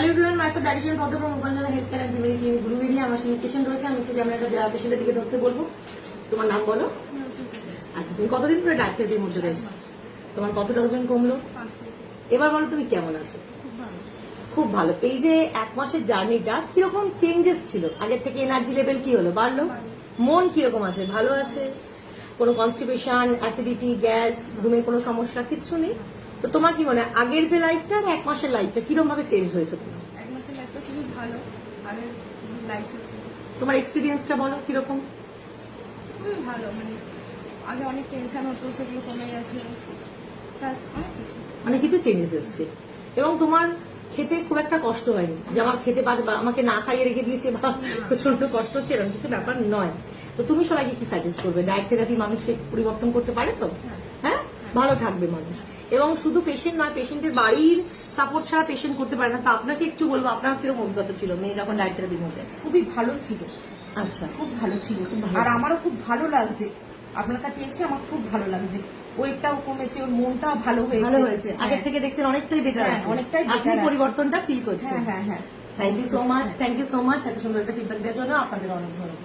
Hello everyone, myself dietitian পদ্মপ্রম Mukherjee health care and family clinic গুরুবেরিয়া। আমার সঙ্গে পেশেন্ট রয়েছে, আমি একটু ক্যামেরাটা পেশেন্টের দিকে ধরতে বলবো। তোমার নাম বলো। আচ্ছা, তুমি কতদিন ধরে ডায়েট থেরাপির মধ্যে রয়েছো? তোমার কতটা ওজন কমলো? এবার বলো তুমি কেমন আছো? খুব ভালো। এই যে 1 মাসের জার্নিটা কিরকম চেঞ্জেস ছিল? আগের থেকে এনার্জি লেভেল কি হলো? বাড়লো? মন কিরকম আছে? ভালো আছে? কোনো কনস্টিপেশন, অ্যাসিডিটি, গ্যাস, ঘুমের কোনো সমস্যা কিচ্ছু নেই? তো তোমার কি মনে হয় আগের যে লাইফটা আর 1 মাসের লাইফটা কিরকম ভাবে চেঞ্জ হয়েছে? 1 মাসের লাইফটা খুবই ভালো। আগের লাইফের থেকে তোমার এক্সপিরিয়েন্সটা বলো কিরকম? খুবই ভালো। মানে আগে অনেক টেনশন হতো, সেগুলো কমে গেছে। প্লাস অনেক কিছু চেঞ্জেস এসছে এবং তোমার খেতে খুব একটা কষ্ট হয়নি যে আমার খেতে আমাকে না খাইয়ে রেখে দিয়েছে বা প্রচন্ড কষ্ট হচ্ছে, এরকম কিছু ব্যাপার নয়। তো তুমি সবাইকে কি সাজেস্ট করবে? ডায়েট থেরাপি মানুষকে পরিবর্তন করতে পারে তো? হ্যাঁ, ভালো থাকবে মানুষ। এবং শুধু পেশেন্ট নয়, পেশেন্টের বাড়ির সাপোর্ট ছাড়া পেশেন্ট করতে পারে না। তো আপনাকে একটু বলবো, আপনার কিরকম অভিজ্ঞতা ছিল মেয়ে যখন ডায়েট থেরাপির মধ্যে? খুবই ভালো ছিল। আচ্ছা, খুব ভালো ছিল। খুব ভালো আর ছিল। আমারও খুব ভালো লাগছে, আপনার কাছে এসে আমার খুব ভালো লাগছে। ওয়েটটাও কমেছে, ওর মনটাও ভালো হয়েছে। ভালো হয়েছে, আগের থেকে দেখছেন অনেকটাই বেটার হ্যাঁ, আছে। অনেকটাই better আপনি আছে। পরিবর্তনটা ফিল করছেন। হ্যাঁ হ্যাঁ হ্যাঁ। Thank you so much, thank you so much এত সুন্দর একটা ফিডব্যাক দেওয়ার জন্য। আপনাদের অনেক ধন্যবাদ।